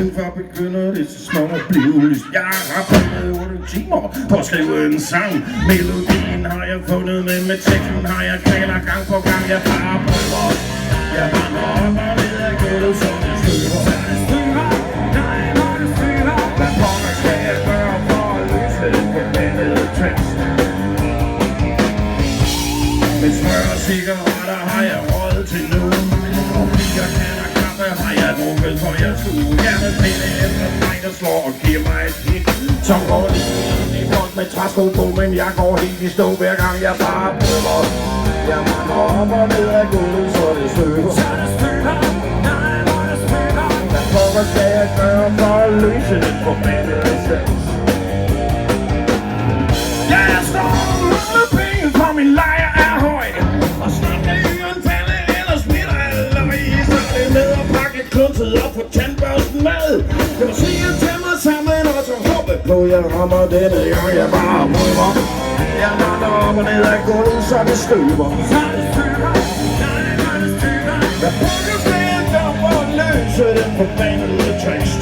Men for begynder det så småt at blive lyst. Jeg har brugt 8 timer på at skrive en sang. Melodien har jeg fundet, men med teksten har jeg kvaler gang på gang. Jeg bare prøver. Jeg vandrer op og ned ad gulvet, som det støver. Hvad pokker skal jeg gøre for at løse den forbandede tekst? Med smør og cigaretter har jeg råd til nu. Og 4 kander kaffe har jeg drukket for jeg suge. Jeg vil finde efter mig, der slår og giver mig et hit. Som går lige i folk med træsko på, men jeg går helt i stå hver gang jeg bare prøver. Jeg vandrer op og ned ad gulvet, så det støver. Hvad pokker skal jeg gøre for at løse den forbandede tekst? Ja, jeg står med penge, for min lejr er høj. Og snart kan yren falde, ellers smitter allerede. Så er det med at pakke klunset op på tandbørsten med. Jeg må sige til mig sammen, og så håber på, jeg rammer denne gang, jeg bare prøver. Jeg vandrer op og ned ad gulvet, så det støver. Hvad pokker skal jeg gøre for at løse den forbandede tekst?